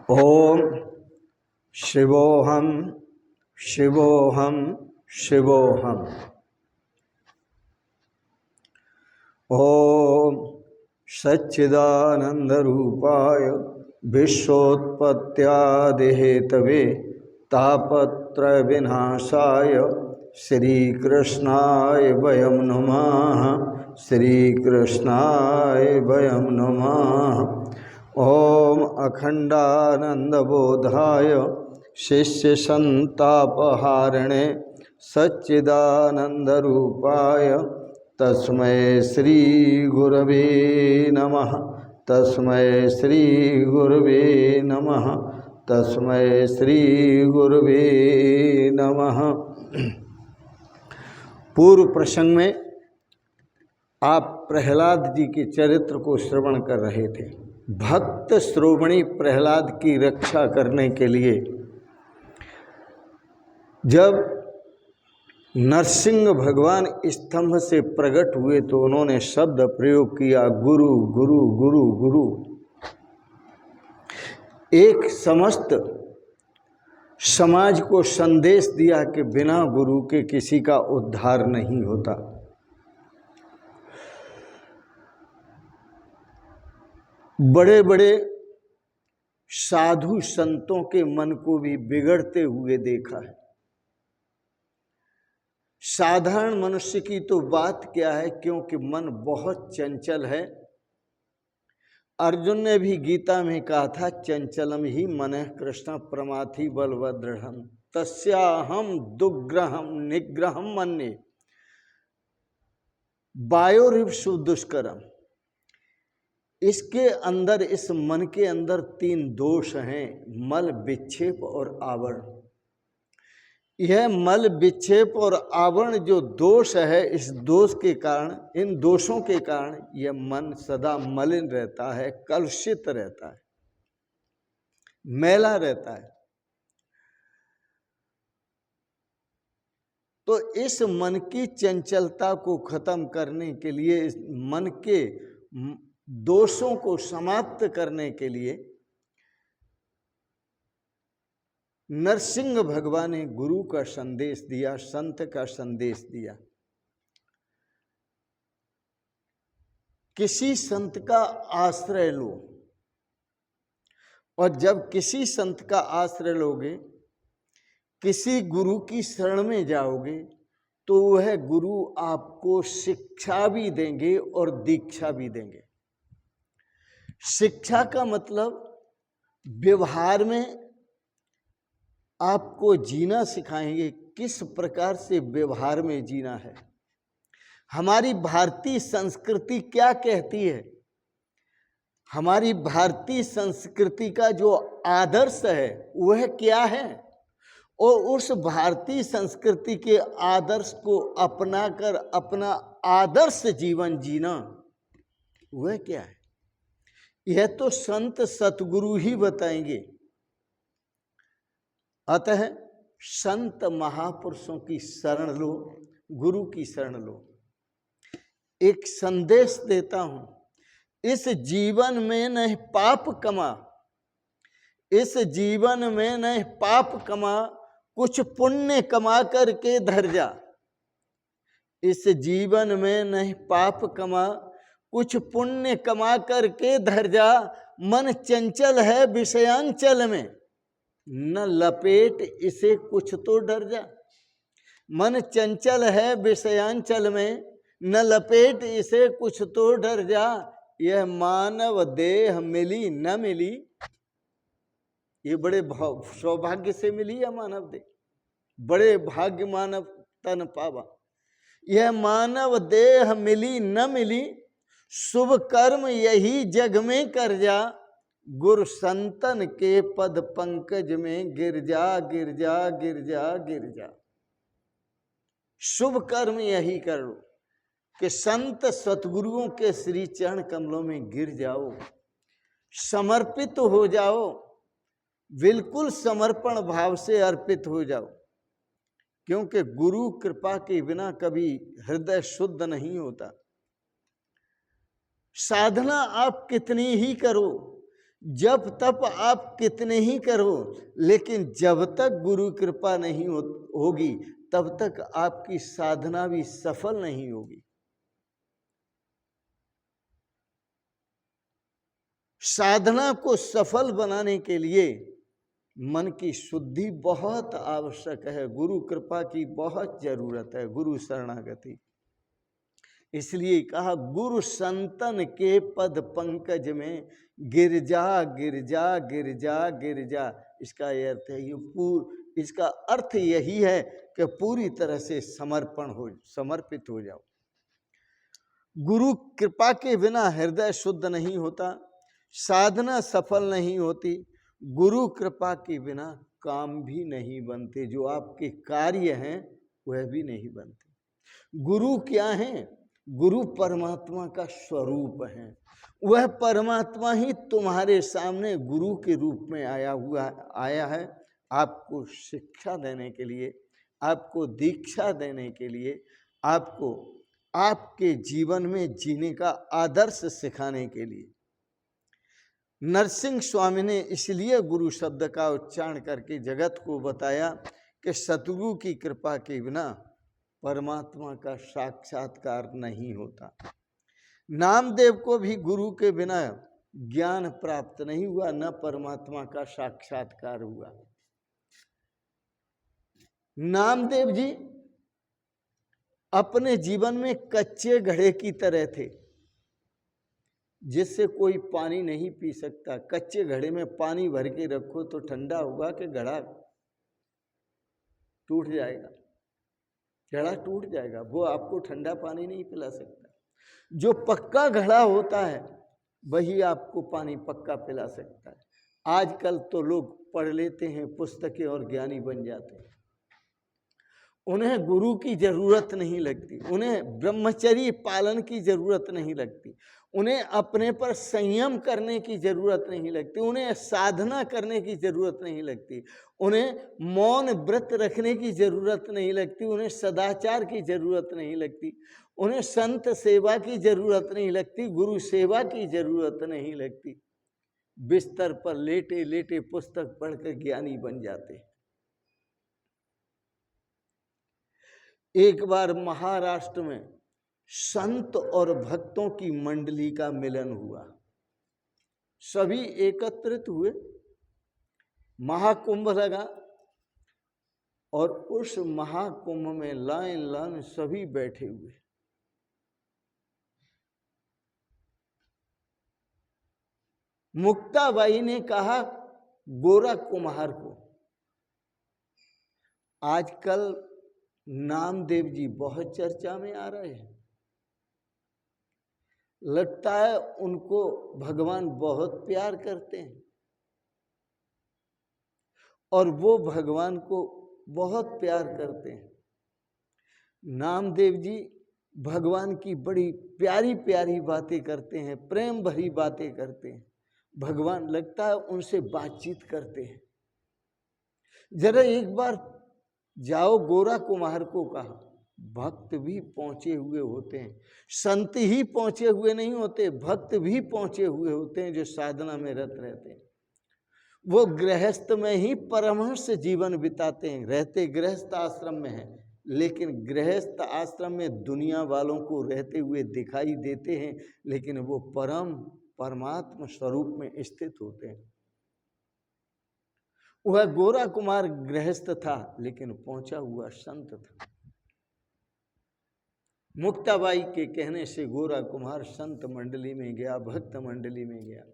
ओम शिवोहम शिवोहम शिवोहम। ओम सच्चिदानंदरूपाय विश्वोत्पत्त्यादिहेतवे तापत्रय विनाशाय श्रीकृष्णाय वयं नमः। श्रीकृष्णाय वयं नमः। ओम अखंडानंदबोधाय शिष्यसंतापहारिणे सच्चिदानंदरूपाय तस्मै श्री गुरवे नमः। तस्मै श्री गुरवे नमः। तस्मै श्री गुरवे नमः। पूर्व प्रसंग में आप प्रहलाद जी के चरित्र को श्रवण कर रहे थे। भक्त श्रोमणी प्रहलाद की रक्षा करने के लिए जब नरसिंह भगवान स्तंभ से प्रकट हुए तो उन्होंने शब्द प्रयोग किया, गुरु गुरु गुरु गुरु। एक समस्त समाज को संदेश दिया कि बिना गुरु के किसी का उद्धार नहीं होता। बड़े बड़े साधु संतों के मन को भी बिगड़ते हुए देखा है। साधारण मनुष्य की तो बात क्या है, क्योंकि मन बहुत चंचल है। अर्जुन ने भी गीता में कहा था, चंचलम ही मनः कृष्ण प्रमाथि बलवदृढ़म् तस्याहम दुग्रहम निग्रहम मन्ये वायोरिव दुष्करम। इसके अंदर, इस मन के अंदर तीन दोष हैं, मल विक्षेप और आवरण। यह मल विक्षेप और आवरण जो दोष है, इस दोष के कारण, इन दोषों के कारण यह मन सदा मलिन रहता है, कलुषित रहता है, मैला रहता है। तो इस मन की चंचलता को खत्म करने के लिए, इस मन के दोषों को समाप्त करने के लिए नरसिंह भगवान ने गुरु का संदेश दिया, संत का संदेश दिया। किसी संत का आश्रय लो, और जब किसी संत का आश्रय लोगे, किसी गुरु की शरण में जाओगे, तो वह गुरु आपको शिक्षा भी देंगे और दीक्षा भी देंगे। शिक्षा का मतलब व्यवहार में आपको जीना सिखाएंगे, किस प्रकार से व्यवहार में जीना है। हमारी भारतीय संस्कृति क्या कहती है? हमारी भारतीय संस्कृति का जो आदर्श है वह क्या है, और उस भारतीय संस्कृति के आदर्श को अपनाकर अपना आदर्श जीवन जीना वह क्या है? यह तो संत सतगुरु ही बताएंगे। अतः संत महापुरुषों की शरण लो, गुरु की शरण लो। एक संदेश देता हूं, इस जीवन में नहीं पाप कमा, इस जीवन में नहीं पाप कमा, कुछ पुण्य कमा करके धर जा। इस जीवन में नहीं पाप कमा, कुछ पुण्य कमा करके धर जा। मन चंचल है विषयांचल में, न लपेट इसे कुछ तो डर जा। मन चंचल है विषयांचल में, न लपेट इसे कुछ तो डर जा। यह मानव देह मिली न मिली, ये बड़े सौभाग्य से मिली है मानव देह, बड़े भाग्य मानव तन पावा। यह मानव देह मिली न मिली, शुभ कर्म यही जग में कर जा। गुरु संतन के पद पंकज में गिर जा, गिर जा, गिर जा, गिर जा। शुभ कर्म यही कर लो कि संत सतगुरुओं के श्री चरण कमलों में गिर जाओ, समर्पित हो जाओ, बिल्कुल समर्पण भाव से अर्पित हो जाओ। क्योंकि गुरु कृपा के बिना कभी हृदय शुद्ध नहीं होता। साधना आप कितनी ही करो, जब तप आप कितने ही करो, लेकिन जब तक गुरु कृपा नहीं होगी तब तक आपकी साधना भी सफल नहीं होगी। साधना को सफल बनाने के लिए मन की शुद्धि बहुत आवश्यक है, गुरु कृपा की बहुत जरूरत है, गुरु शरणागति। इसलिए कहा गुरु संतन के पद पंकज में गिरजा गिरजा गिरजा गिरजा। इसका अर्थ है इसका अर्थ यही है कि पूरी तरह से समर्पित हो जाओ। गुरु कृपा के बिना हृदय शुद्ध नहीं होता, साधना सफल नहीं होती, गुरु कृपा के बिना काम भी नहीं बनते, जो आपके कार्य हैं वह भी नहीं बनते। गुरु क्या है? गुरु परमात्मा का स्वरूप है। वह परमात्मा ही तुम्हारे सामने गुरु के रूप में आया है, आपको शिक्षा देने के लिए, आपको दीक्षा देने के लिए, आपको आपके जीवन में जीने का आदर्श सिखाने के लिए। नरसिंह स्वामी ने इसलिए गुरु शब्द का उच्चारण करके जगत को बताया कि सतगुरु की कृपा के बिना परमात्मा का साक्षात्कार नहीं होता। नामदेव को भी गुरु के बिना ज्ञान प्राप्त नहीं हुआ, न परमात्मा का साक्षात्कार हुआ। नामदेव जी अपने जीवन में कच्चे घड़े की तरह थे, जिससे कोई पानी नहीं पी सकता। कच्चे घड़े में पानी भर के रखो तो ठंडा होगा कि घड़ा टूट जाएगा? घड़ा टूट जाएगा, वो आपको ठंडा पानी नहीं पिला सकता। जो पक्का घड़ा होता है वही आपको पानी पक्का पिला सकता है। आजकल तो लोग पढ़ लेते हैं पुस्तकें और ज्ञानी बन जाते हैं, उन्हें गुरु की जरूरत नहीं लगती, उन्हें ब्रह्मचर्य पालन की जरूरत नहीं लगती, उन्हें अपने पर संयम करने की जरूरत नहीं लगती, उन्हें साधना करने की जरूरत नहीं लगती, उन्हें मौन व्रत रखने की जरूरत नहीं लगती, उन्हें सदाचार की जरूरत नहीं लगती, उन्हें संत सेवा की जरूरत नहीं लगती, गुरु सेवा की जरूरत नहीं लगती। बिस्तर पर लेटे लेटे पुस्तक पढ़कर ज्ञानी बन जाते। एक बार महाराष्ट्र में संत और भक्तों की मंडली का मिलन हुआ, सभी एकत्रित हुए, महाकुंभ लगा और उस महाकुंभ में लाइन लाइन सभी बैठे हुए। मुक्ताबाई ने कहा गोरा कुम्हार को, आजकल नामदेव जी बहुत चर्चा में आ रहे हैं, लगता है उनको भगवान बहुत प्यार करते हैं और वो भगवान को बहुत प्यार करते हैं। नामदेव जी भगवान की बड़ी प्यारी प्यारी बातें करते हैं, प्रेम भरी बातें करते हैं, भगवान लगता है उनसे बातचीत करते हैं। जरा एक बार जाओ, गोरा कुम्हार को कहा। भक्त भी पहुंचे हुए होते हैं, संत ही पहुंचे हुए नहीं होते, भक्त भी पहुंचे हुए होते हैं जो साधना में रत रहते हैं। वो गृहस्थ में ही परमहंस जीवन बिताते हैं, रहते गृहस्थ आश्रम में हैं, लेकिन गृहस्थ आश्रम में दुनिया वालों को रहते हुए दिखाई देते हैं, लेकिन वो परमात्मा स्वरूप में स्थित होते हैं। वह गोरा कुमार गृहस्थ था लेकिन पहुंचा हुआ संत था। मुक्ताबाई के कहने से गोरा कुमार संत मंडली में गया, भक्त मंडली में गया।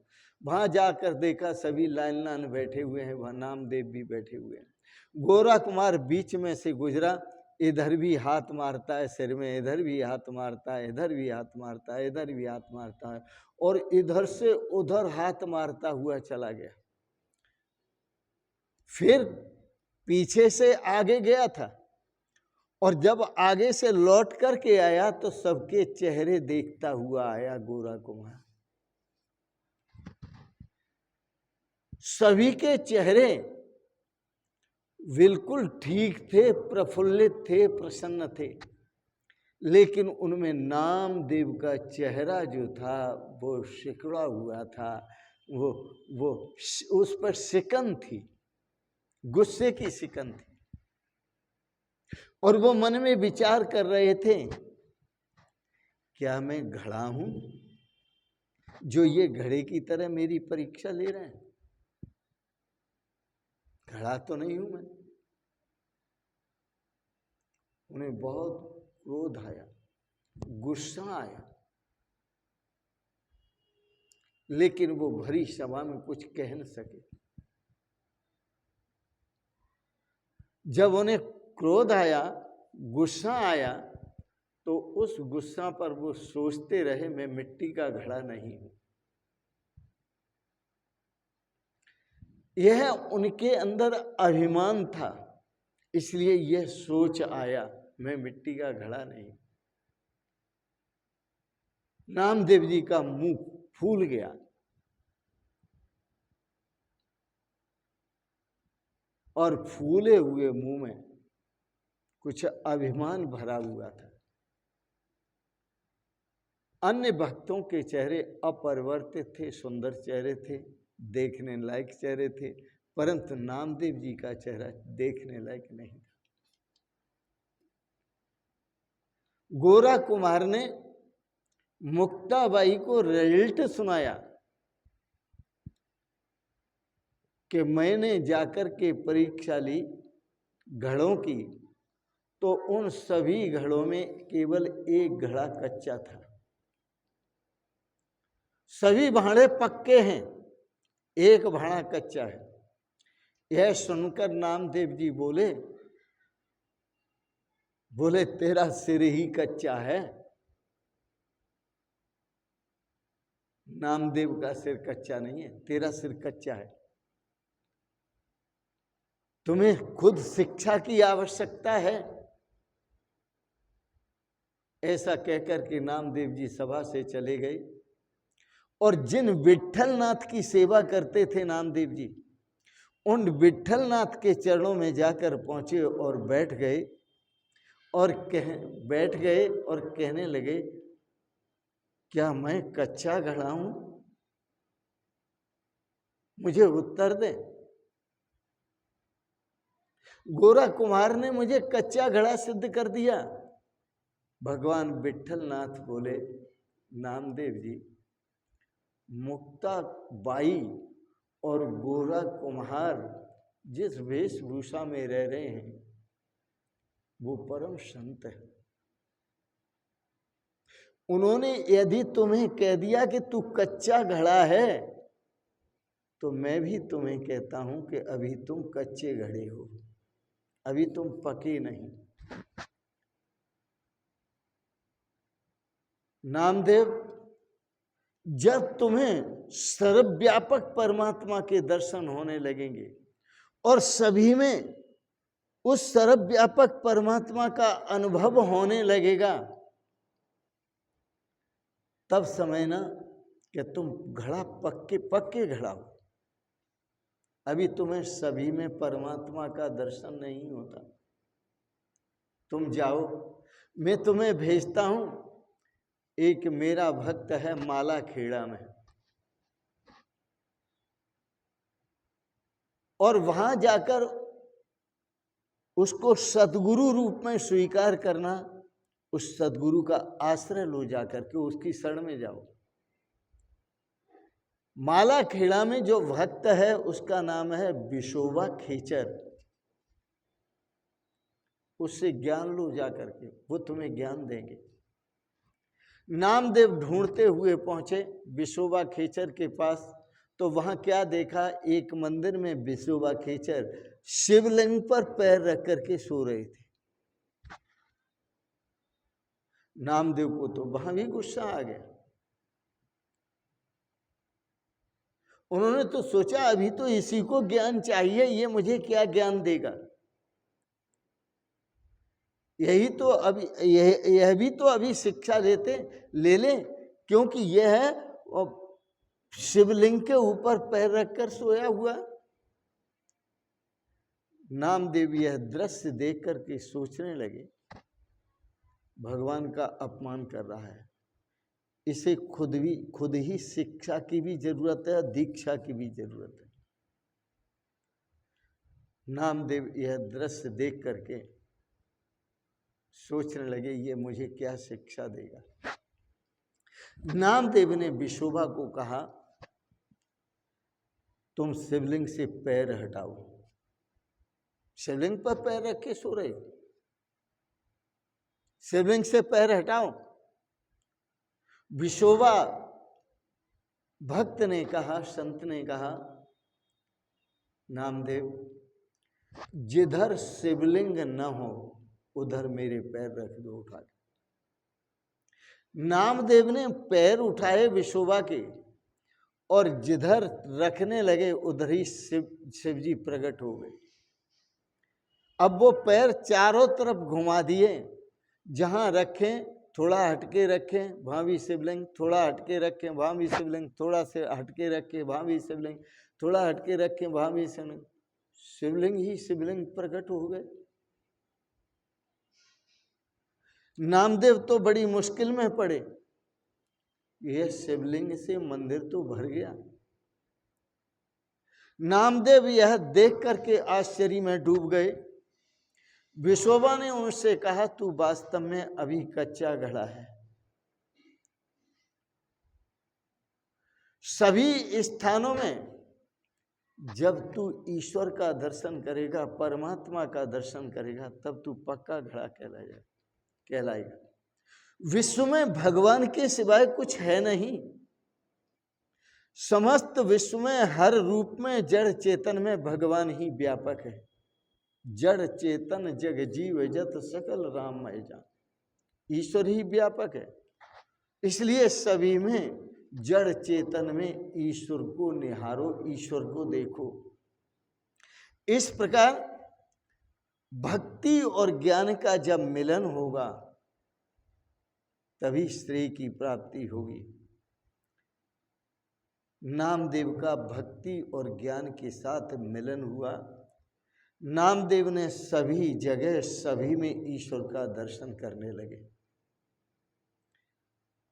वहां जाकर देखा सभी लाइन लाइन बैठे हुए हैं, वहां नामदेव भी बैठे हुए हैं। गोरा कुमार बीच में से गुजरा, इधर भी हाथ मारता है सिर में, इधर भी हाथ मारता है, इधर भी हाथ मारता है, इधर भी हाथ मारता है, और इधर से उधर हाथ मारता हुआ चला गया। फिर पीछे से आगे गया था और जब आगे से लौट करके आया तो सबके चेहरे देखता हुआ आया गोरा कुमार। सभी के चेहरे बिल्कुल ठीक थे, प्रफुल्लित थे, प्रसन्न थे, लेकिन उनमें नामदेव का चेहरा जो था वो सिकुड़ा हुआ था, वो उस पर सिकन थी, गुस्से की सिकन थी। और वो मन में विचार कर रहे थे, क्या मैं घड़ा हूं जो ये घड़े की तरह मेरी परीक्षा ले रहे हैं? घड़ा तो नहीं हूं मैं। उन्हें बहुत क्रोध आया, गुस्सा आया, लेकिन वो भरी सभा में कुछ कह न सके। जब उन्हें क्रोध आया, गुस्सा आया, तो उस गुस्सा पर वो सोचते रहे, मैं मिट्टी का घड़ा नहीं हूं। यह उनके अंदर अभिमान था, इसलिए यह सोच आया, मैं मिट्टी का घड़ा नहीं। नामदेव जी का मुंह फूल गया और फूले हुए मुंह में कुछ अभिमान भरा हुआ था। अन्य भक्तों के चेहरे अपरिवर्तित थे, सुंदर चेहरे थे, देखने लायक चेहरे थे, परंतु नामदेव जी का चेहरा देखने लायक नहीं था। गोरा कुमार ने मुक्ताबाई को रिजल्ट सुनाया कि मैंने जाकर के परीक्षा ली घड़ों की, तो उन सभी घड़ों में केवल एक घड़ा कच्चा था, सभी भांडे पक्के हैं, एक भाड़ा कच्चा है। यह सुनकर नामदेव जी बोले तेरा सिर ही कच्चा है। नामदेव का सिर कच्चा नहीं है, तेरा सिर कच्चा है। तुम्हें खुद शिक्षा की आवश्यकता है। ऐसा कहकर के नामदेव जी सभा से चले गए और जिन विट्ठलनाथ की सेवा करते थे नामदेव जी, उन विट्ठलनाथ के चरणों में जाकर पहुंचे और बैठ गए और कहने लगे, क्या मैं कच्चा घड़ा हूं? मुझे उत्तर दे। गोरा कुमार ने मुझे कच्चा घड़ा सिद्ध कर दिया। भगवान विट्ठलनाथ बोले, नामदेव जी, मुक्ता बाई और गोरा कुम्हार जिस वेशभूषा में रह रहे हैं वो परम संत है। उन्होंने यदि तुम्हें कह दिया कि तू कच्चा घड़ा है, तो मैं भी तुम्हें कहता हूं कि अभी तुम कच्चे घड़े हो, अभी तुम पके नहीं। नामदेव, जब तुम्हें सर्वव्यापक परमात्मा के दर्शन होने लगेंगे और सभी में उस सर्वव्यापक परमात्मा का अनुभव होने लगेगा, तब समझना कि तुम घड़ा पक्के घड़ा हो। अभी तुम्हें सभी में परमात्मा का दर्शन नहीं होता। तुम जाओ, मैं तुम्हें भेजता हूं। एक मेरा भक्त है माला खेड़ा में, और वहां जाकर उसको सद्गुरु रूप में स्वीकार करना, उस सद्गुरु का आश्रय लो, जाकर के उसकी शरण में जाओ। माला खेड़ा में जो भक्त है उसका नाम है विशोबा खेचर, उससे ज्ञान लो जाकर के, वो तुम्हें ज्ञान देंगे। नामदेव ढूंढते हुए पहुंचे विशोबा खेचर के पास, तो वहां क्या देखा, एक मंदिर में विशोबा खेचर शिवलिंग पर पैर रख करके सो रहे थे। नामदेव को तो वहां भी गुस्सा आ गया। उन्होंने तो सोचा अभी तो इसी को ज्ञान चाहिए, ये मुझे क्या ज्ञान देगा। यही तो अभी यह भी तो अभी शिक्षा ले ले, क्योंकि यह है शिवलिंग के ऊपर पैर रखकर सोया हुआ। नामदेव यह दृश्य देख करके सोचने लगे, भगवान का अपमान कर रहा है, इसे खुद ही शिक्षा की भी जरूरत है, दीक्षा की भी जरूरत है। नामदेव यह दृश्य देख करके सोचने लगे ये मुझे क्या शिक्षा देगा। नामदेव ने विशोबा को कहा तुम शिवलिंग से पैर हटाओ। शिवलिंग पर पैर रख के सो रहे हो, शिवलिंग से पैर हटाओ। विशोबा भक्त ने कहा, संत ने कहा, नामदेव जिधर शिवलिंग न हो उधर मेरे पैर रख दो उठा के। नामदेव ने पैर उठाए विशोबा के और जिधर रखने लगे उधर ही शिवजी प्रकट हो गए। अब वो पैर चारों तरफ घुमा दिए, जहां रखें थोड़ा हटके रखें वहां भी शिवलिंग, थोड़ा हटके रखें वहां भी शिवलिंग, थोड़ा से हटके रखें वहां भी शिवलिंग, थोड़ा हटके रखें वहां भी शिवलिंग। शिवलिंग ही शिवलिंग प्रकट हो गए। नामदेव तो बड़ी मुश्किल में पड़े, यह शिवलिंग से मंदिर तो भर गया। नामदेव यह देख करके आश्चर्य में डूब गए। विशोबा ने उनसे कहा तू वास्तव में अभी कच्चा घड़ा है। सभी स्थानों में जब तू ईश्वर का दर्शन करेगा, परमात्मा का दर्शन करेगा, तब तू पक्का घड़ा कहलाएगा। विश्व में भगवान के सिवाय कुछ है नहीं। समस्त विश्व में हर रूप में जड़ चेतन में भगवान ही व्यापक है। जड़ चेतन जग जीव जत सकल राममय जान, ईश्वर ही व्यापक है। इसलिए सभी में जड़ चेतन में ईश्वर को निहारो, ईश्वर को देखो। इस प्रकार भक्ति और ज्ञान का जब मिलन होगा तभी श्रेय की प्राप्ति होगी। नामदेव का भक्ति और ज्ञान के साथ मिलन हुआ। नामदेव ने सभी जगह सभी में ईश्वर का दर्शन करने लगे।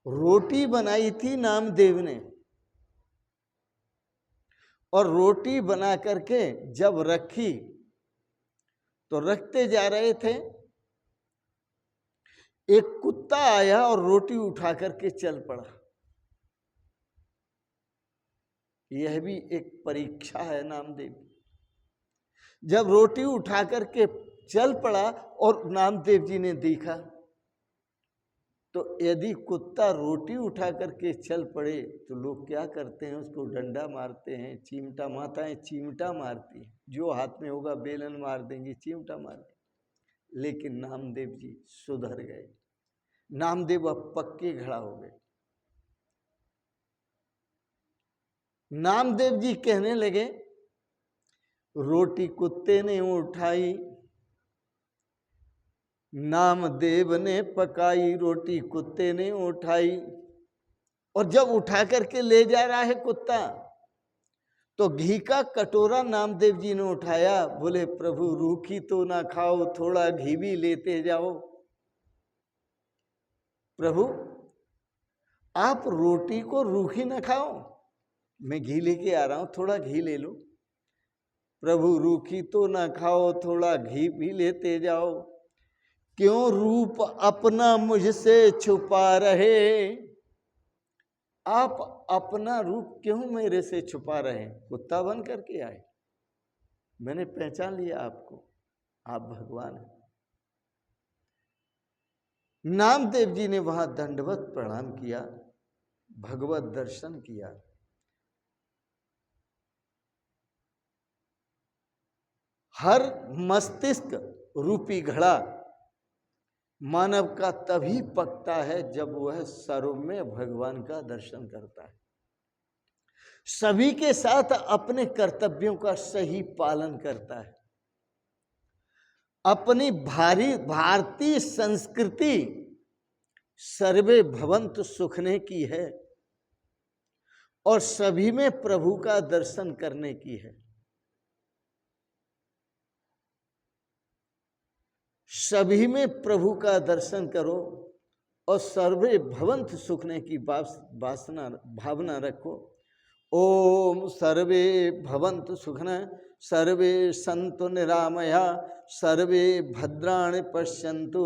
रोटी बनाई थी नामदेव ने और रोटी बना करके जब रखी तो रखते जा रहे थे, एक कुत्ता आया और रोटी उठा करके चल पड़ा। यह भी एक परीक्षा है नामदेव। जब रोटी उठा करके चल पड़ा और नामदेव जी ने देखा तो यदि कुत्ता रोटी उठा करके चल पड़े तो लोग क्या करते हैं, उसको डंडा मारते हैं, चिमटा, माताएं चिमटा मारती हैं, जो हाथ में होगा बेलन मार देंगी, चिमटा मार देंगी। लेकिन नामदेव जी सुधर गए। नामदेव अब पक्के घड़ा हो गए। नामदेव जी कहने लगे रोटी कुत्ते ने उठाई, नामदेव ने पकाई, रोटी कुत्ते ने उठाई। और जब उठा करके ले जा रहा है कुत्ता तो घी का कटोरा नामदेव जी ने उठाया। बोले प्रभु रूखी तो ना खाओ, थोड़ा घी भी लेते जाओ। प्रभु आप रोटी को रूखी ना खाओ, मैं घी लेके आ रहा हूं, थोड़ा घी ले लो। प्रभु रूखी तो ना खाओ, थोड़ा घी भी लेते जाओ। क्यों रूप अपना मुझसे छुपा रहे, आप अपना रूप क्यों मेरे से छुपा रहे? कुत्ता बन करके आए, मैंने पहचान लिया आपको, आप भगवान हैं। नामदेव जी ने वहां दंडवत प्रणाम किया, भगवत दर्शन किया। हर मस्तिष्क रूपी घड़ा मानव का तभी पकता है जब वह सर्व में भगवान का दर्शन करता है, सभी के साथ अपने कर्तव्यों का सही पालन करता है। अपनी भारतीय संस्कृति सर्वे भवन्तु सुखने की है और सभी में प्रभु का दर्शन करने की है। सभी में प्रभु का दर्शन करो, और सर्वे भवंत सुखने की वासना भावना रखो। ओम सर्वे भवंतु सुखना, सर्वे संतु निरामया, सर्वे भद्राणि पश्यन्तु,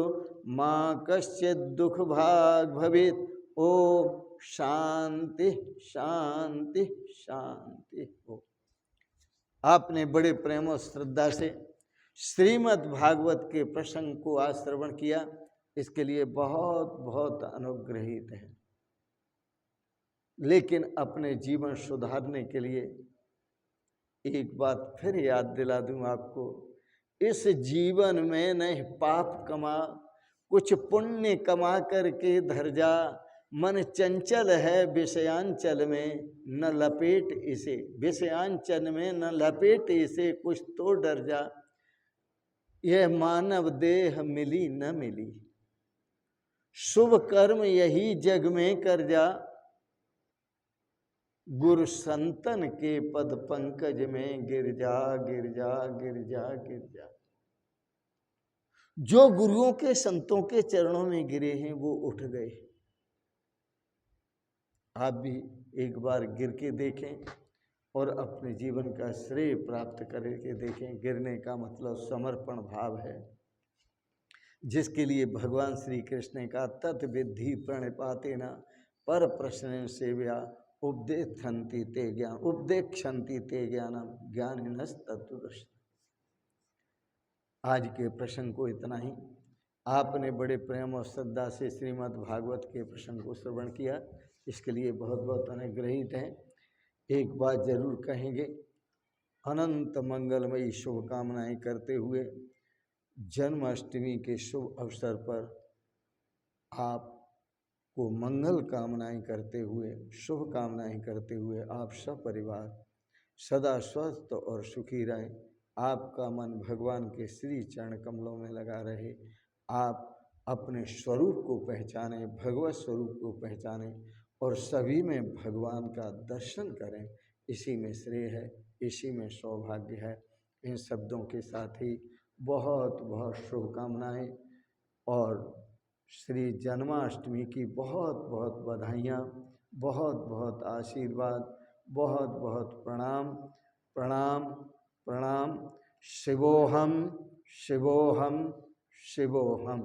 माँ कश्चित् दुख भाग भवेत्। ओम शांति शांति शांति हो। आपने बड़े प्रेम और श्रद्धा से श्रीमद् भागवत के प्रसंग को आज श्रवण किया, इसके लिए बहुत बहुत अनुग्रहित है। लेकिन अपने जीवन सुधारने के लिए एक बात फिर याद दिला दूं आपको, इस जीवन में नहीं पाप कमा, कुछ पुण्य कमा करके धर जा। मन चंचल है विषयांचल में, न लपेट इसे, विषयांचल में न लपेट इसे, कुछ तो डर जा। यह मानव देह मिली न मिली, शुभ कर्म यही जग में कर जा। गुरु संतन के पद पंकज में गिर जा, गिर जा, गिर जा, गिर जा। जो गुरुओं के संतों के चरणों में गिरे हैं वो उठ गए। आप भी एक बार गिर के देखें और अपने जीवन का श्रेय प्राप्त करके देखें। गिरने का मतलब समर्पण भाव है, जिसके लिए भगवान श्री कृष्ण ने कहा तत् विद्धि प्रणिपाते न पर प्रश्न सेव्या उपदेक्षन्ति ते ज्ञान, उपदेक्षन्ति ते ज्ञानम ज्ञानिनस् तत्त्वदर्शी। आज के प्रसंग को इतना ही। आपने बड़े प्रेम और श्रद्धा से श्रीमद् भागवत के प्रसंग को श्रवण किया, इसके लिए बहुत बहुत अनुग्रहित हैं। एक बात जरूर कहेंगे, अनंत मंगलमयी शुभकामनाएं करते हुए जन्माष्टमी के शुभ अवसर पर आपको मंगल कामनाएं करते हुए, शुभ कामनाएं करते हुए आप सब परिवार सदा स्वस्थ और सुखी रहें। आपका मन भगवान के श्री चरण कमलों में लगा रहे। आप अपने स्वरूप को पहचानें, भगवत स्वरूप को पहचानें और सभी में भगवान का दर्शन करें। इसी में श्रेय है, इसी में सौभाग्य है। इन शब्दों के साथ ही बहुत बहुत शुभकामनाएं और श्री जन्माष्टमी की बहुत बहुत बधाइयाँ, बहुत बहुत आशीर्वाद, बहुत बहुत प्रणाम प्रणाम प्रणाम। शिवोहम शिवोहम शिवोहम।